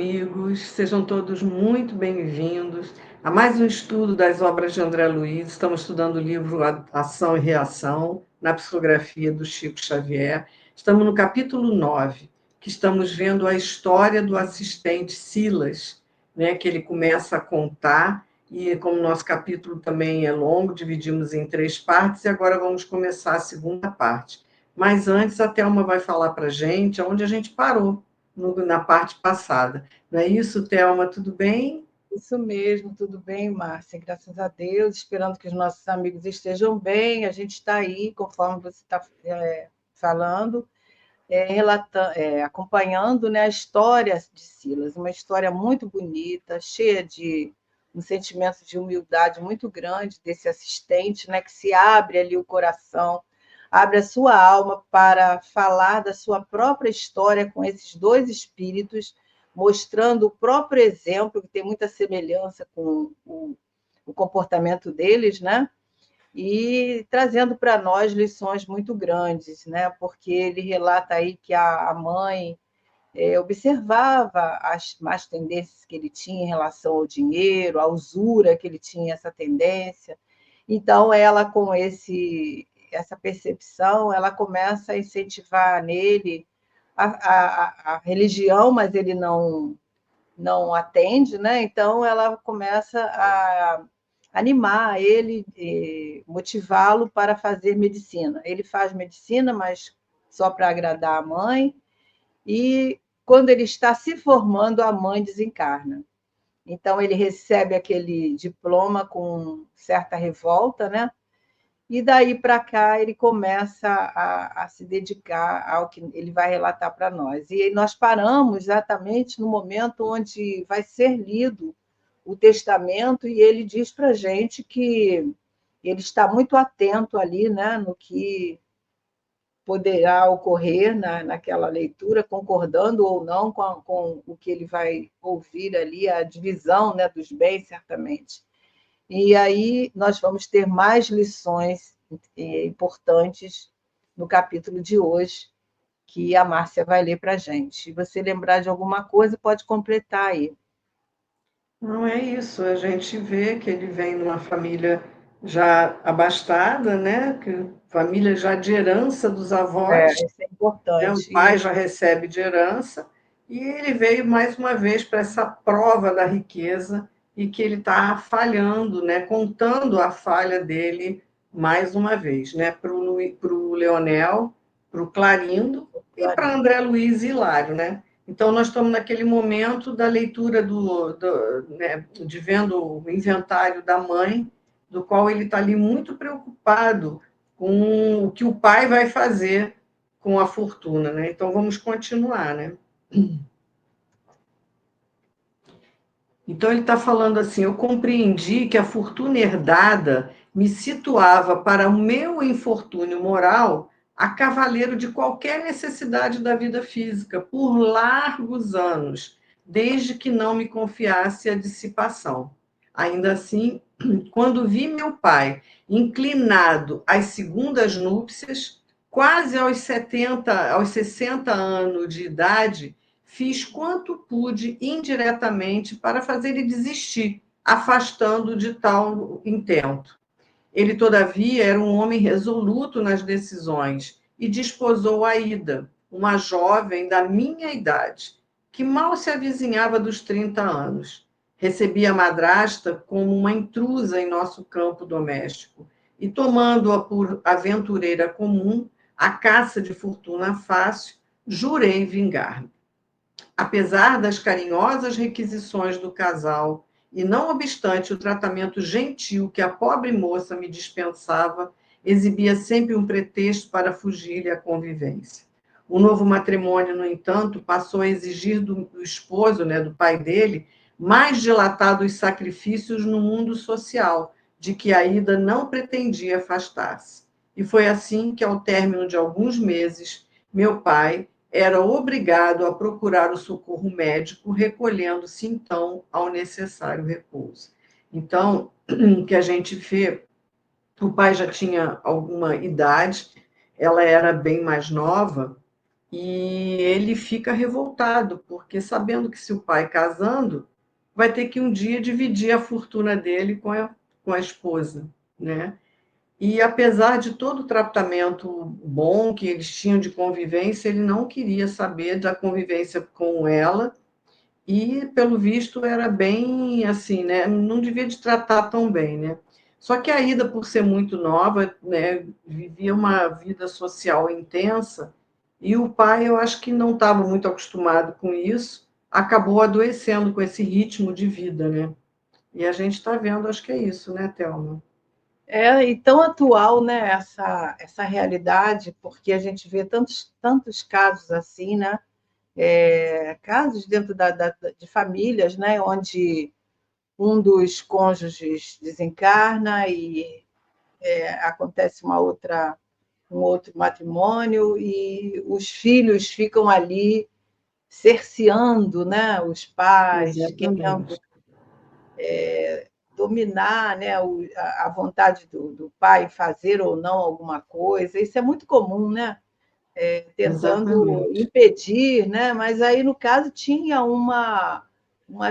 amigos, sejam todos muito bem-vindos a mais um estudo das obras de André Luiz. Estamos estudando o livro Ação e Reação, na psicografia do Chico Xavier. Estamos no capítulo 9, que estamos vendo a história do assistente Silas, né, que ele começa a contar, e como o nosso capítulo também é longo, dividimos em 3 partes, e agora vamos começar a segunda parte. Mas antes, a Thelma vai falar para a gente onde a gente parou na parte passada. Não é isso, Thelma? Tudo bem? Isso mesmo, tudo bem, Márcia? Graças a Deus, esperando que os nossos amigos estejam bem. A gente está aí, conforme você está falando, acompanhando, né, a história de Silas, uma história muito bonita, cheia de um sentimento de humildade muito grande desse assistente, né, que se abre ali o coração, abre a sua alma para falar da sua própria história com esses dois espíritos, mostrando o próprio exemplo, que tem muita semelhança com o comportamento deles, né? E trazendo para nós lições muito grandes, né? Porque ele relata aí que a mãe observava as más tendências que ele tinha em relação ao dinheiro, à usura que ele tinha essa tendência. Então, ela, com essa percepção, ela começa a incentivar nele a religião, mas ele não atende, né? Então, ela começa a animar ele, motivá-lo para fazer medicina. Ele faz medicina, mas só para agradar a mãe, e quando ele está se formando, a mãe desencarna. Então, ele recebe aquele diploma com certa revolta, né? E daí para cá ele começa a se dedicar ao que ele vai relatar para nós. E nós paramos exatamente no momento onde vai ser lido o testamento, e ele diz para a gente que ele está muito atento ali, né, no que poderá ocorrer naquela leitura, concordando ou não com o que ele vai ouvir ali, a divisão, né, dos bens, certamente. E aí nós vamos ter mais lições importantes no capítulo de hoje, que a Márcia vai ler para a gente. Se você lembrar de alguma coisa, pode completar aí. Não é isso, a gente vê que ele vem de uma família já abastada, né? Família já de herança dos avós, Isso é né? O importante. pai já recebe de herança, e ele veio mais uma vez para essa prova da riqueza e que ele está falhando, né? Contando a falha dele mais uma vez, né? Para o Leonel, para o Clarindo e para André Luiz e Hilário, né? Então, nós estamos naquele momento da leitura né, de vendo o inventário da mãe, do qual ele está ali muito preocupado com o que o pai vai fazer com a fortuna, né? Então vamos continuar, né? Então ele está falando assim: eu compreendi que a fortuna herdada me situava para o meu infortúnio moral a cavaleiro de qualquer necessidade da vida física por largos anos, desde que não me confiasse a dissipação. Ainda assim, quando vi meu pai inclinado às segundas núpcias, quase aos 60 anos de idade, fiz quanto pude indiretamente para fazer ele desistir, afastando de tal intento. Ele, todavia, era um homem resoluto nas decisões e desposou a Ida, uma jovem da minha idade, que mal se avizinhava dos 30 anos. Recebia a madrasta como uma intrusa em nosso campo doméstico e, tomando-a por aventureira comum, a caça de fortuna fácil, jurei vingar-me. Apesar das carinhosas requisições do casal, e não obstante o tratamento gentil que a pobre moça me dispensava, exibia sempre um pretexto para fugir-lhe à convivência. O novo matrimônio, no entanto, passou a exigir do esposo, né, do pai dele, mais dilatados sacrifícios no mundo social, de que a Ida não pretendia afastar-se. E foi assim que, ao término de alguns meses, meu pai era obrigado a procurar o socorro médico, recolhendo-se então ao necessário repouso. Então, o que a gente vê, o pai já tinha alguma idade, ela era bem mais nova, E ele fica revoltado, porque sabendo que se o pai casando, vai ter que um dia dividir a fortuna dele com a esposa, né? E apesar de todo o tratamento bom que eles tinham de convivência, ele não queria saber da convivência com ela e, pelo visto, era bem assim, né? Não devia de tratar tão bem, né? Só que a Ida, por ser muito nova, né, vivia uma vida social intensa e o pai, eu acho que não estava muito acostumado com isso, acabou adoecendo com esse ritmo de vida, né? E a gente está vendo, acho que é isso, né, Thelma? É, e tão atual, né, essa realidade, porque a gente vê tantos casos assim, né? Casos dentro de famílias, né, onde um dos cônjuges desencarna e acontece um outro matrimônio e os filhos ficam ali cerceando, né, os pais, querendo Exatamente. dominar, né, a vontade do pai fazer ou não alguma coisa. Isso é muito comum, né? Tentando Exatamente. impedir, né? Mas aí, no caso, tinha uma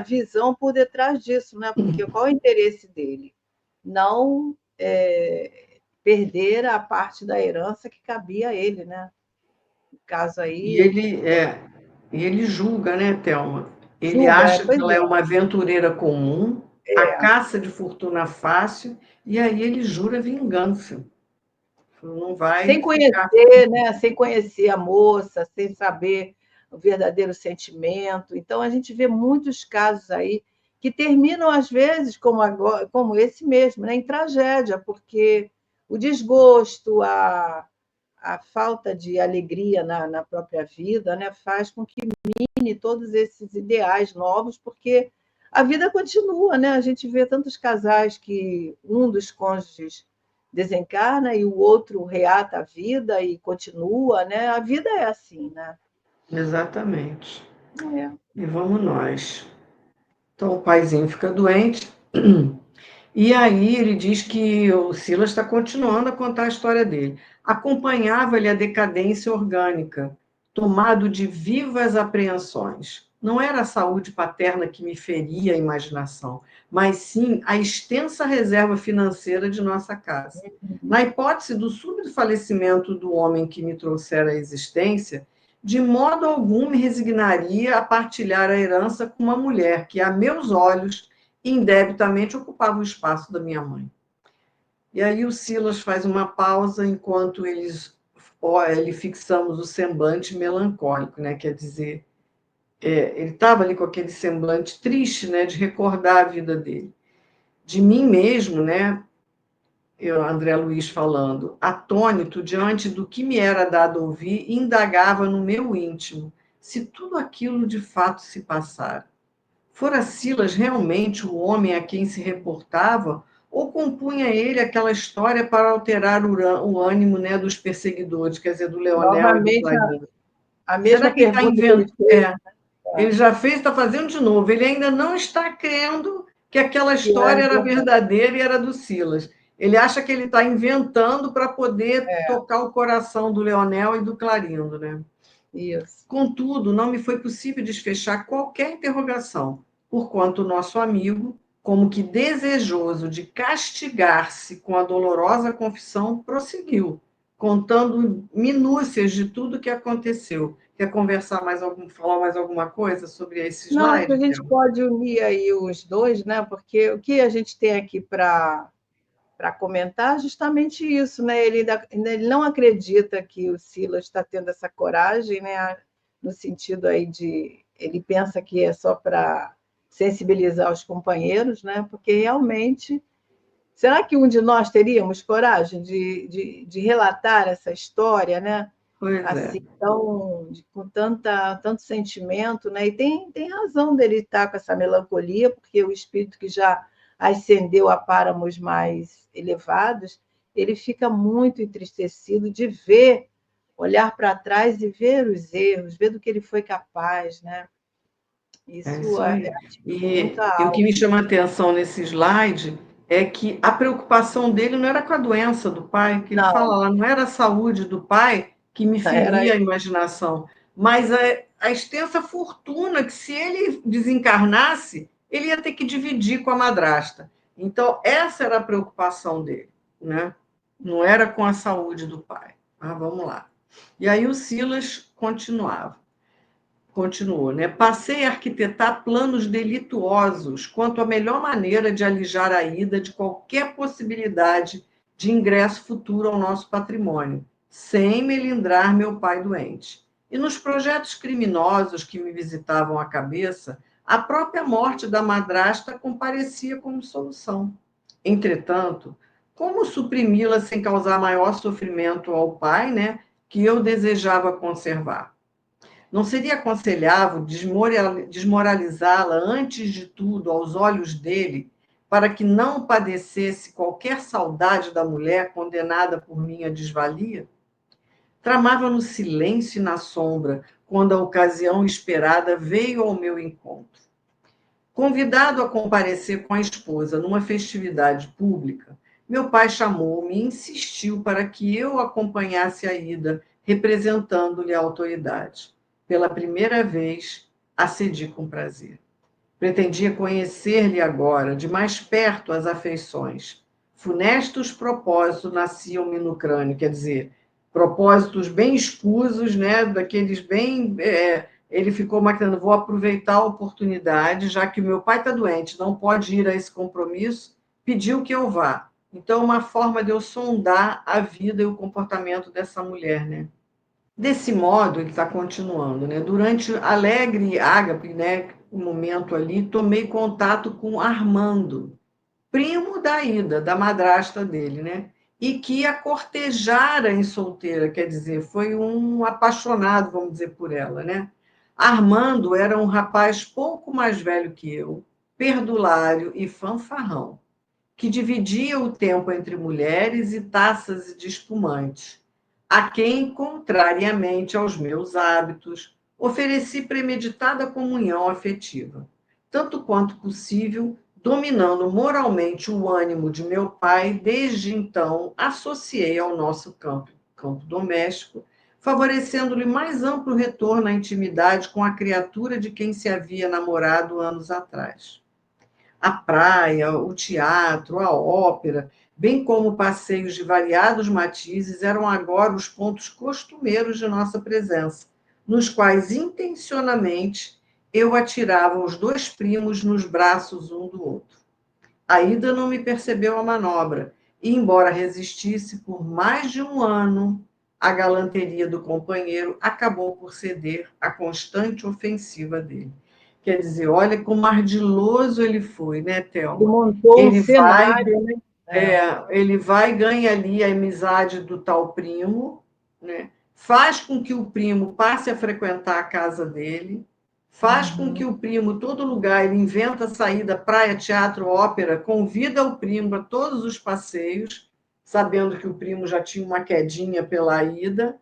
visão por detrás disso, né? Porque qual é o interesse dele? Não perder a parte da herança que cabia a ele, né? No caso E aí, ele julga, né, Thelma? Ele julga, acha que pois ela é uma aventureira comum, a caça de fortuna fácil, e aí ele jura vingança. Não vai sem ficar. conhecer, né? Sem conhecer a moça, sem saber o verdadeiro sentimento. Então, a gente vê muitos casos aí que terminam, às vezes, como, agora, como esse mesmo, né? Em tragédia, porque o desgosto, a falta de alegria na própria vida, né? Faz com que mine todos esses ideais novos, porque a vida continua, né? A gente vê tantos casais que um dos cônjuges desencarna e o outro reata a vida e continua, né? A vida é assim, né? Exatamente. É. E vamos nós. Então o paizinho fica doente, e aí ele diz que o Silas está continuando a contar a história dele. Acompanhava-lhe a decadência orgânica, tomado de vivas apreensões. Não era a saúde paterna que me feria a imaginação, mas sim a extensa reserva financeira de nossa casa. Na hipótese do súbito falecimento do homem que me trouxera à existência, de modo algum me resignaria a partilhar a herança com uma mulher que, a meus olhos, indebitamente ocupava o espaço da minha mãe. E aí o Silas faz uma pausa enquanto ele fixamos o semblante melancólico, né? Quer dizer, ele estava ali com aquele semblante triste, né? De recordar a vida dele. De mim mesmo, né? André Luiz falando, atônito diante do que me era dado ouvir, indagava no meu íntimo se tudo aquilo de fato se passara. Fora Silas realmente o homem a quem se reportava, ou compunha ele aquela história para alterar o ânimo, né, dos perseguidores, quer dizer, do Leonel e do Novamente, Clarinho? a Será mesma que ele está pergunta que ele inventando? fez, Ele já fez, está fazendo de novo. Ele ainda não está crendo que aquela que é história era verdade. verdadeira e era do Silas. Ele acha que ele está inventando para poder tocar o coração do Leonel e do Clarindo, né? Isso. Contudo, não me foi possível desfechar qualquer interrogação, porquanto o nosso amigo, como que desejoso de castigar-se com a dolorosa confissão, prosseguiu, contando minúcias de tudo o que aconteceu. Quer conversar falar mais alguma coisa sobre esse Não, acho que a slide, gente Thelma? pode unir aí os dois, né? Porque o que a gente tem aqui para comentar é justamente isso, né? Ele não acredita que o Silas está tendo essa coragem, né? No sentido aí de ele pensa que é só para sensibilizar os companheiros, né? Porque realmente, será que um de nós teríamos coragem de relatar essa história, né? Pois é. Assim, com tanto sentimento, né? E tem razão dele estar com essa melancolia, porque o espírito que já ascendeu a páramos mais elevados, ele fica muito entristecido de ver, olhar para trás e ver os erros, ver do que ele foi capaz, né? É Isso isso aí. atinge E, muito a e o que me alma. chama a atenção nesse slide é que a preocupação dele não era com a doença do pai, que ele Não, fala lá, não era a saúde do pai que me era feria a imaginação, mas a extensa fortuna que, se ele desencarnasse, ele ia ter que dividir com a madrasta. Então, essa era a preocupação dele, né? Não era com a saúde do pai. Ah, vamos lá. E aí o Silas continuou, né? Passei a arquitetar planos delituosos quanto à melhor maneira de alijar a Ida de qualquer possibilidade de ingresso futuro ao nosso patrimônio, sem melindrar meu pai doente. E nos projetos criminosos que me visitavam a cabeça, a própria morte da madrasta comparecia como solução. Entretanto, como suprimi-la sem causar maior sofrimento ao pai, né, que eu desejava conservar? Não seria aconselhável desmoralizá-la antes de tudo aos olhos dele, para que não padecesse qualquer saudade da mulher condenada por minha desvalia? Tramava no silêncio e na sombra, quando a ocasião esperada veio ao meu encontro. Convidado a comparecer com a esposa numa festividade pública, meu pai chamou-me e insistiu para que eu acompanhasse a ida, representando-lhe a autoridade. Pela primeira vez, acedi com prazer. Pretendia conhecer-lhe agora, de mais perto, as afeições. Funestos propósitos nasciam-me no crânio, quer dizer, propósitos bem escusos, né, daqueles bem... ele ficou maquinando, vou aproveitar a oportunidade, já que o meu pai está doente, não pode ir a esse compromisso, pediu que eu vá. Então, uma forma de eu sondar a vida e o comportamento dessa mulher, né? Desse modo, ele está continuando, né? Durante alegre ágape, né, um momento ali, tomei contato com Armando, primo da Ida, da madrasta dele, né? E que a cortejara em solteira, quer dizer, foi um apaixonado, vamos dizer, por ela, né? Armando era um rapaz pouco mais velho que eu, perdulário e fanfarrão, que dividia o tempo entre mulheres e taças de espumantes, a quem, contrariamente aos meus hábitos, ofereci premeditada comunhão afetiva, tanto quanto possível, dominando moralmente o ânimo de meu pai. Desde então, associei ao nosso campo doméstico, favorecendo-lhe mais amplo retorno à intimidade com a criatura de quem se havia namorado anos atrás. A praia, o teatro, a ópera, bem como passeios de variados matizes, eram agora os pontos costumeiros de nossa presença, nos quais intencionalmente eu atirava os dois primos nos braços um do outro. A Ida não me percebeu a manobra, e, embora resistisse por mais de um ano, a galanteria do companheiro acabou por ceder à constante ofensiva dele. Quer dizer, olha como ardiloso ele foi, né, Ele Thelma? montou um Ele vai, cenário, né? ele vai e ganha ali a amizade do tal primo, né? Faz com que o primo passe a frequentar a casa dele, faz com que o primo, todo lugar, ele inventa saída, praia, teatro, ópera, convida o primo a todos os passeios, sabendo que o primo já tinha uma quedinha pela ida,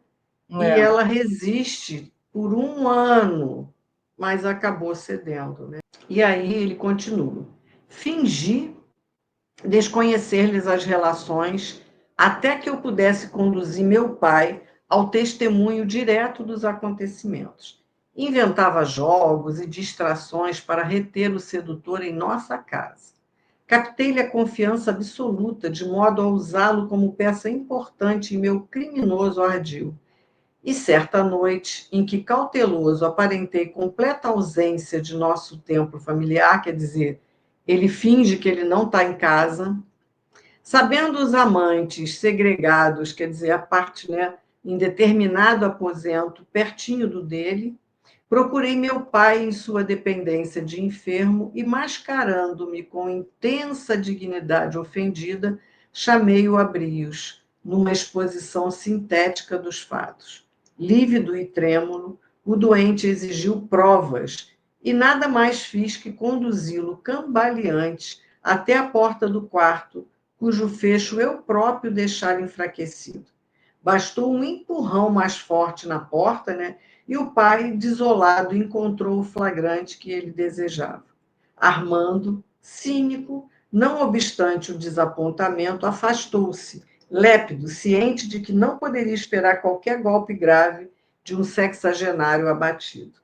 e É. ela resiste por um ano, mas acabou cedendo, né? E aí ele continua. Fingi desconhecer-lhes as relações, até que eu pudesse conduzir meu pai ao testemunho direto dos acontecimentos. Inventava jogos e distrações para reter o sedutor em nossa casa. Captei-lhe a confiança absoluta, de modo a usá-lo como peça importante em meu criminoso ardil. E certa noite, em que cauteloso aparentei completa ausência de nosso templo familiar, quer dizer, ele finge que ele não está em casa, sabendo os amantes segregados, quer dizer, a parte, né, em determinado aposento, pertinho do dele, procurei meu pai em sua dependência de enfermo e, mascarando-me com intensa dignidade ofendida, chamei-o a brios, numa exposição sintética dos fatos. Lívido e trêmulo, o doente exigiu provas e nada mais fiz que conduzi-lo cambaleante até a porta do quarto, cujo fecho eu próprio deixara enfraquecido. Bastou um empurrão mais forte na porta, né? E o pai, desolado, encontrou o flagrante que ele desejava. Armando, cínico, não obstante o desapontamento, afastou-se, lépido, ciente de que não poderia esperar qualquer golpe grave de um sexagenário abatido.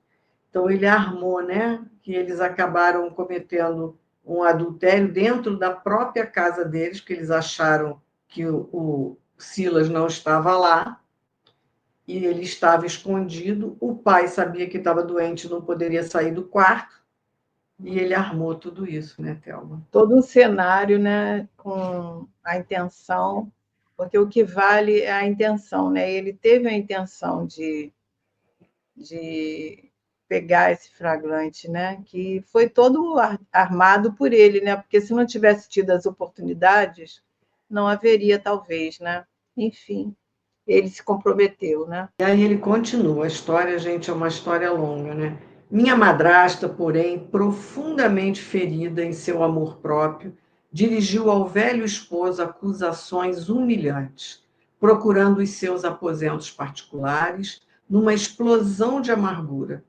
Então, ele armou, né, que eles acabaram cometendo um adultério dentro da própria casa deles, porque eles acharam que o Silas não estava lá, e ele estava escondido. O pai sabia que estava doente, não poderia sair do quarto, e ele armou tudo isso, né, Thelma? Todo um cenário, né, com a intenção, porque o que vale é a intenção, né? Ele teve a intenção de pegar esse flagrante, né? Que foi todo armado por ele, né? Porque se não tivesse tido as oportunidades, não haveria, talvez, né? Enfim, ele se comprometeu, né? E aí ele continua. A história, gente, é uma história longa, né? Minha madrasta, porém, profundamente ferida em seu amor próprio, dirigiu ao velho esposo acusações humilhantes, procurando os seus aposentos particulares, numa explosão de amargura.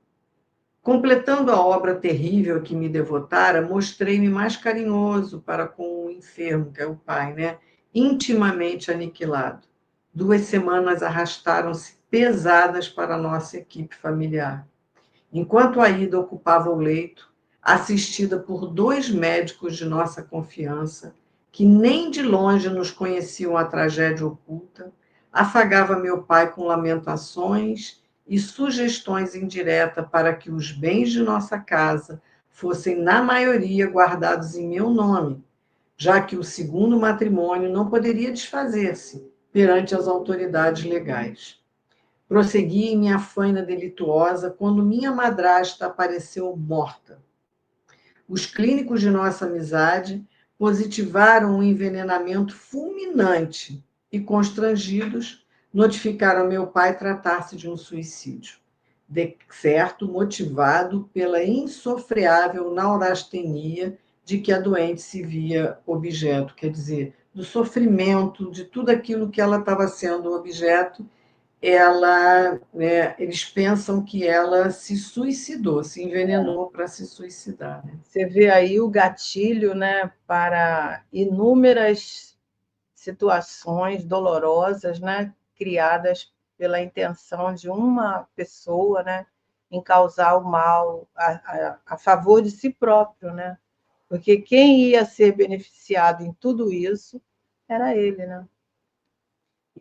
Completando a obra terrível a que me devotara, mostrei-me mais carinhoso para com o enfermo, que é o pai, né? Intimamente aniquilado. 2 semanas arrastaram-se pesadas para a nossa equipe familiar. Enquanto a Ida ocupava o leito, assistida por 2 médicos de nossa confiança, que nem de longe nos conheciam a tragédia oculta, afagava meu pai com lamentações e sugestões indiretas para que os bens de nossa casa fossem, na maioria, guardados em meu nome, já que o segundo matrimônio não poderia desfazer-se perante as autoridades legais. Prossegui em minha faina delituosa quando minha madrasta apareceu morta. Os clínicos de nossa amizade positivaram um envenenamento fulminante e, constrangidos, notificaram meu pai tratar-se de um suicídio, de certo motivado pela insofreável neurastenia de que a doente se via objeto, quer dizer, do sofrimento, de tudo aquilo que ela estava sendo objeto. Eles pensam que ela se suicidou, se envenenou para se suicidar, né? Você vê aí o gatilho, né, para inúmeras situações dolorosas, né, criadas pela intenção de uma pessoa, né, em causar o mal a favor de si próprio, né? Porque quem ia ser beneficiado em tudo isso era ele, né?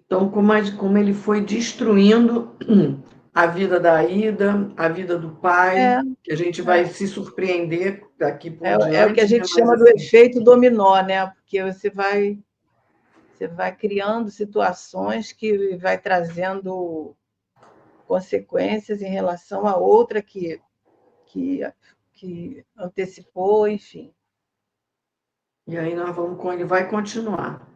Então, como ele foi destruindo a vida da Ida, a vida do pai, É, que a gente vai é. se surpreender daqui por É o que a diante, né? gente Mas chama do assim, efeito dominó, né? Porque você vai criando situações que vai trazendo consequências em relação a outra que antecipou, enfim. e aí ele vai continuar.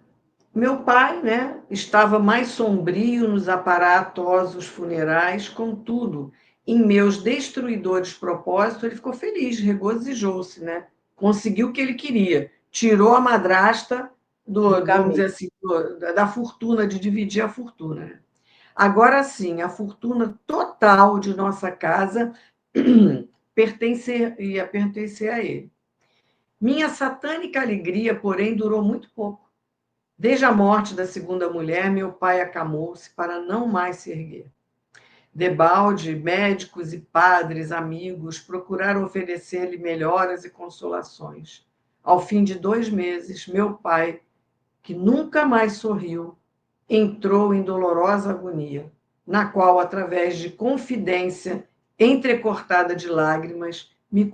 Meu pai, né, estava mais sombrio nos aparatosos funerais, contudo, em meus destruidores propósitos, ele ficou feliz, regozijou-se, né? Conseguiu o que ele queria, tirou a madrasta Do vamos dizer caminho. assim, da fortuna, de dividir a fortuna, né? Agora sim, a fortuna total de nossa casa ia pertencer a ele. Minha satânica alegria, porém, durou muito pouco. Desde a morte da segunda mulher, meu pai acamou-se para não mais se erguer. Debalde, médicos e padres, amigos, procuraram oferecer-lhe melhoras e consolações. Ao fim de 2 meses, meu pai, que nunca mais sorriu, entrou em dolorosa agonia, na qual, através de confidência entrecortada de lágrimas, me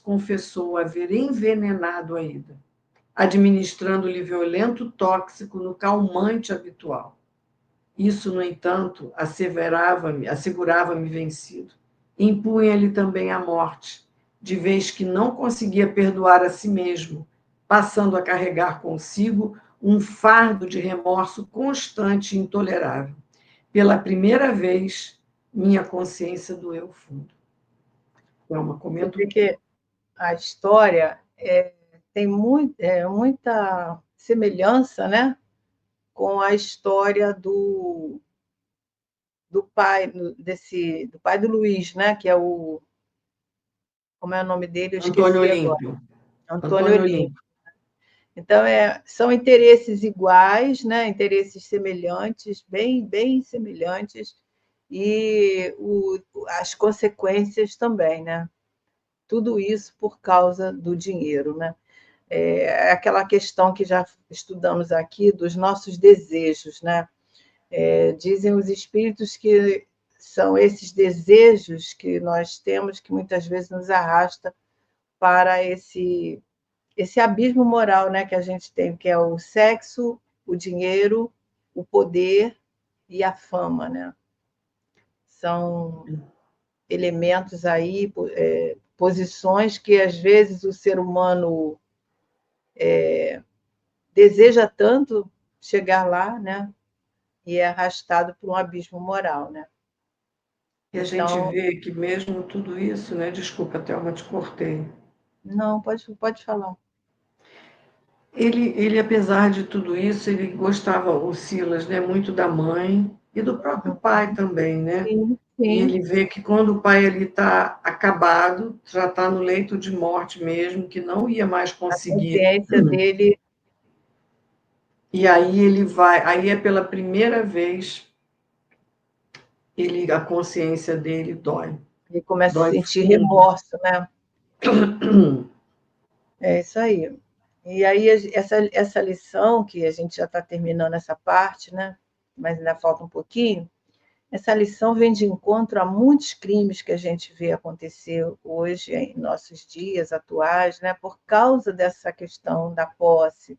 confessou haver envenenado a Ida, administrando-lhe violento tóxico no calmante habitual. Isso, no entanto, assegurava-me vencido. Impunha-lhe também a morte, de vez que não conseguia perdoar a si mesmo, passando a carregar consigo um fardo de remorso constante e intolerável. Pela primeira vez, minha consciência doeu fundo. Thelma, Você comenta um vê pouco. que a história tem muita semelhança, né, com a história do pai do pai do Luiz, né, que é o como é o nome dele? Eu Antônio esqueci agora. Olímpio. Antônio Antônio Olimpo. Olímpio. Então, são interesses iguais, né? Interesses semelhantes, bem semelhantes, e as consequências também, né? Tudo isso por causa do dinheiro, né? É aquela questão que já estudamos aqui dos nossos desejos, né? Dizem os espíritos que são esses desejos que nós temos que muitas vezes nos arrasta para esse abismo moral, né, que a gente tem, que é o sexo, o dinheiro, o poder e a fama, né? São elementos aí, posições que às vezes o ser humano deseja tanto chegar lá, né? E é arrastado por um abismo moral, né? E a gente Então, vê que mesmo tudo isso, né? Desculpa, Thelma, te cortei. não, pode falar. Ele, apesar de tudo isso, ele gostava, o Silas, né, muito da mãe e do próprio pai também, né? Sim, E sim. ele vê que quando o pai ali está acabado, já está no leito de morte mesmo, que não ia mais A conseguir. consciência dele, E aí ele vai, aí é pela primeira vez, a consciência dele dói, ele começa a dói sentir fundo. remorso, né? É isso aí. E aí, essa lição, que a gente já está terminando essa parte, né? Mas ainda falta um pouquinho. Essa lição vem de encontro a muitos crimes que a gente vê acontecer hoje, em nossos dias atuais, né? Por causa dessa questão da posse,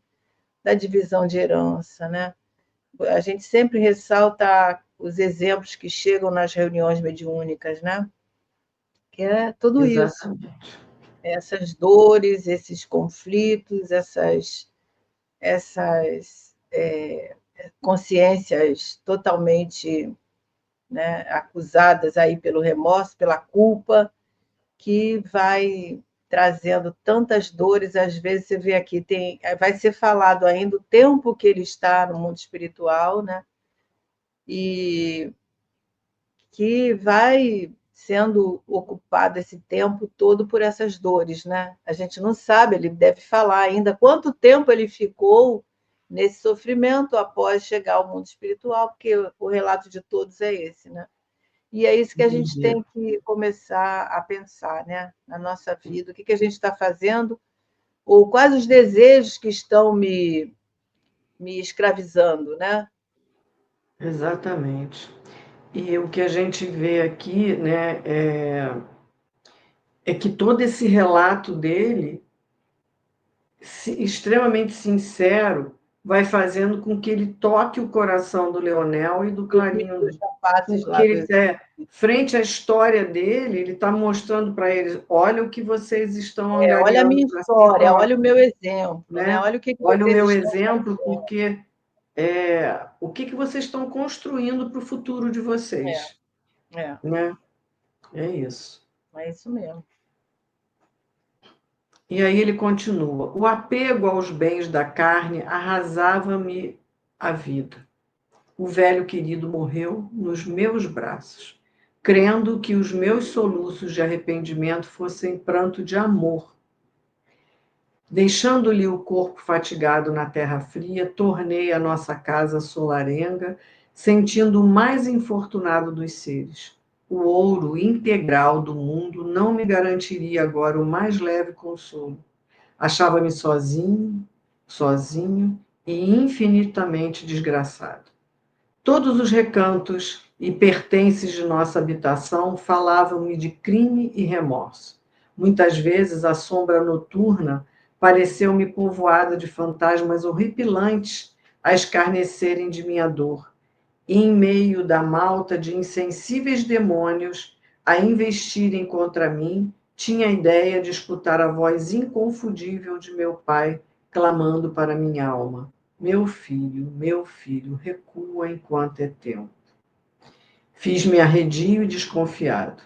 da divisão de herança, né? A gente sempre ressalta os exemplos que chegam nas reuniões mediúnicas, né? Que é tudo isso, Exatamente. essas dores, esses conflitos, essas consciências totalmente, né, acusadas aí pelo remorso, pela culpa, que vai trazendo tantas dores. Às vezes você vê aqui, vai ser falado ainda o tempo que ele está no mundo espiritual, né? E que vai sendo ocupado esse tempo todo por essas dores, né? A gente não sabe, ele deve falar ainda quanto tempo ele ficou nesse sofrimento após chegar ao mundo espiritual, porque o relato de todos é esse, né? E é isso que a gente tem que começar a pensar, né? Na nossa vida, o que a gente está fazendo, ou quais os desejos que estão me escravizando, né? Exatamente. E o que a gente vê aqui, né, é que todo esse relato dele, extremamente sincero, vai fazendo com que ele toque o coração do Leonel e do Dos Clarinho, rapazes porque lá do ele frente à história dele, ele está mostrando para eles, olha o que vocês estão olha a angariando minha para si história, olha o próprios, meu exemplo, né? né? Olha o que Olha o vocês meu estão exemplo, fazendo. porque o que vocês estão construindo para o futuro de vocês, É, né? É isso. é isso mesmo. E aí ele continua: o apego aos bens da carne arrasava-me a vida. O velho querido morreu nos meus braços, crendo que os meus soluços de arrependimento fossem pranto de amor. Deixando-lhe o corpo fatigado na terra fria, tornei a nossa casa solarenga, sentindo o mais infortunado dos seres. O ouro integral do mundo não me garantiria agora o mais leve consolo. Achava-me sozinho, sozinho e infinitamente desgraçado. Todos os recantos e pertences de nossa habitação falavam-me de crime e remorso. Muitas vezes a sombra noturna pareceu-me povoada de fantasmas horripilantes a escarnecerem de minha dor, e em meio da malta de insensíveis demônios a investirem contra mim, tinha a ideia de escutar a voz inconfundível de meu pai clamando para minha alma: meu filho, recua enquanto é tempo. Fiz-me arredio e desconfiado.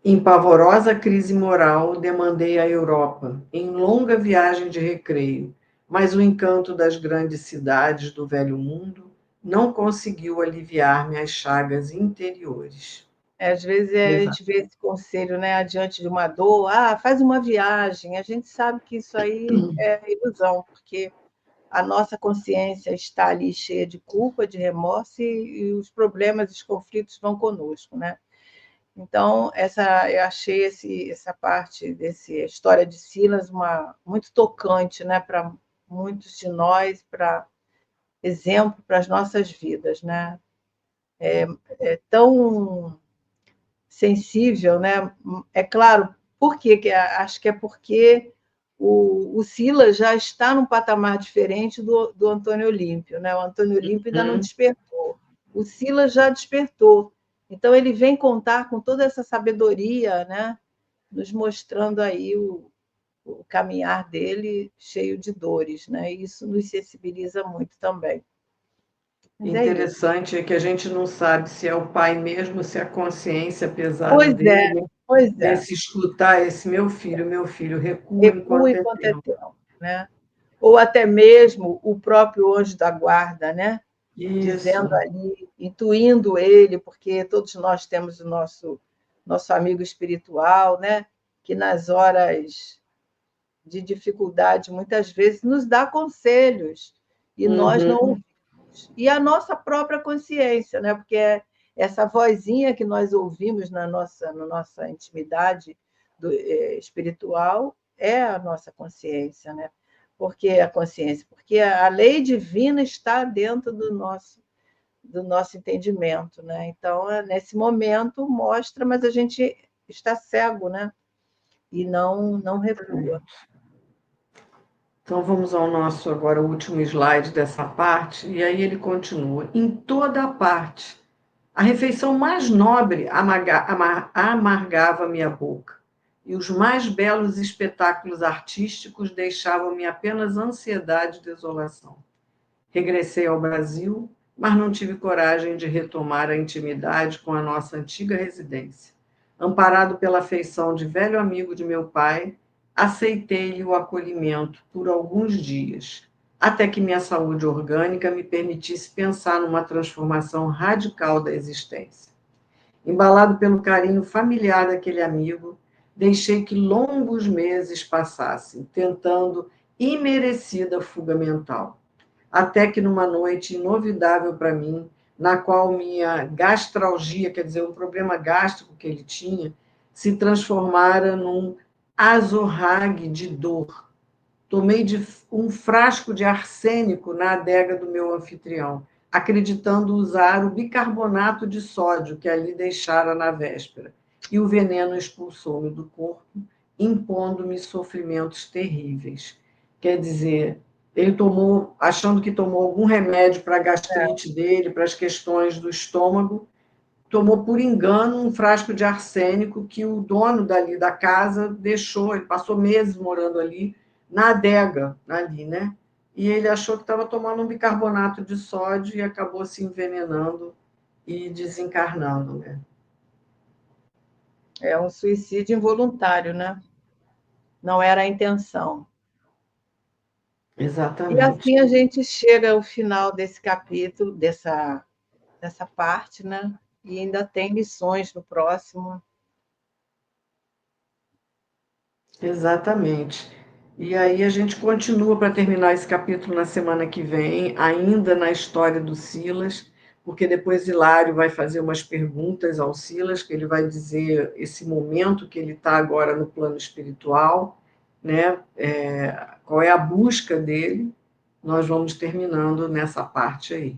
Em pavorosa crise moral, demandei a Europa, em longa viagem de recreio, mas o encanto das grandes cidades do velho mundo não conseguiu aliviar-me as chagas interiores. Às vezes a gente vê esse conselho, né, adiante de uma dor, faz uma viagem. A gente sabe que isso aí é ilusão, porque a nossa consciência está ali cheia de culpa, de remorso, e os problemas, os conflitos vão conosco, né? Então, eu achei essa parte dessa história de Silas muito tocante, né, para muitos de nós, para exemplo para as nossas vidas, né? É tão sensível, né? É claro, por quê? Acho que é porque o Silas já está num patamar diferente do Antônio Olímpio, né? O Antônio Olímpio ainda não despertou. O Silas já despertou. Então, ele vem contar com toda essa sabedoria, né? Nos mostrando aí o caminhar dele cheio de dores, né? E isso nos sensibiliza muito também. Mas é isso. Interessante é que a gente não sabe se é o pai mesmo, se é a consciência pesada Pois é, dele, pois é. desse escutar esse meu filho, recua Recua enquanto é enquanto é tempo. tempo, né? Ou até mesmo o próprio anjo da guarda, né? Dizendo Isso. ali, intuindo ele, porque todos nós temos o nosso amigo espiritual, né? Que nas horas de dificuldade, muitas vezes, nos dá conselhos e nós não Uhum. ouvimos. E a nossa própria consciência, né? Porque é essa vozinha que nós ouvimos na nossa intimidade espiritual é a nossa consciência, né? Porque a consciência, porque a lei divina está dentro do nosso entendimento, né? Então, nesse momento mostra, mas a gente está cego, né? E não recua. Então vamos ao nosso agora último slide dessa parte, e aí ele continua. Em toda a parte, a refeição mais nobre amargava minha boca, e os mais belos espetáculos artísticos deixavam-me apenas ansiedade e desolação. Regressei ao Brasil, mas não tive coragem de retomar a intimidade com a nossa antiga residência. Amparado pela afeição de velho amigo de meu pai, aceitei-lhe o acolhimento por alguns dias, até que minha saúde orgânica me permitisse pensar numa transformação radical da existência. Embalado pelo carinho familiar daquele amigo, deixei que longos meses passassem, tentando imerecida fuga mental, até que numa noite inovidável para mim, na qual minha gastralgia, quer dizer, um problema gástrico que ele tinha, se transformara num azorrague de dor. Tomei um frasco de arsênico na adega do meu anfitrião, acreditando usar o bicarbonato de sódio que ali deixara na véspera, e o veneno expulsou-me do corpo, impondo-me sofrimentos terríveis. Quer dizer, ele tomou, achando que tomou algum remédio para a gastrite dele, para as questões do estômago, tomou por engano um frasco de arsênico que o dono dali da casa deixou, ele passou meses morando ali, na adega, ali, né? E ele achou que estava tomando um bicarbonato de sódio e acabou se envenenando e desencarnando, né? É um suicídio involuntário, né? Não era a intenção. E Exatamente. assim a gente chega ao final desse capítulo, dessa parte, né? E ainda tem lições no próximo. Exatamente. E aí a gente continua para terminar esse capítulo na semana que vem, ainda na história do Silas, porque depois Hilário vai fazer umas perguntas ao Silas, que ele vai dizer esse momento que ele está agora no plano espiritual, né? Qual é a busca dele. Nós vamos terminando nessa parte aí.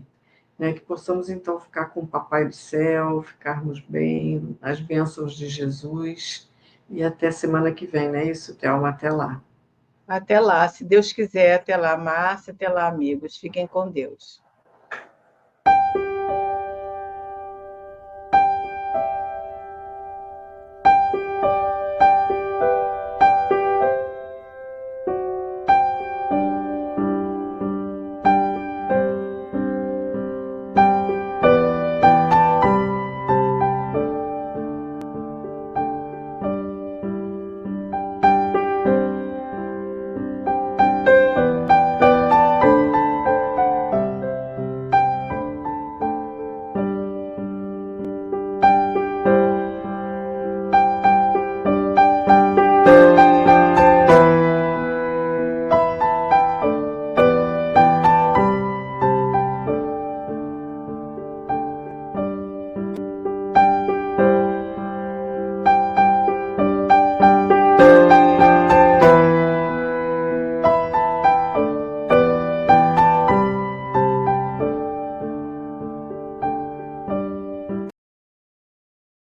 Né? Que possamos então ficar com o Papai do Céu, ficarmos bem, as bênçãos de Jesus. E até semana que vem, não é isso, Thelma? Até lá. Até lá, se Deus quiser, até lá, Márcia, até lá, amigos. Fiquem com Deus.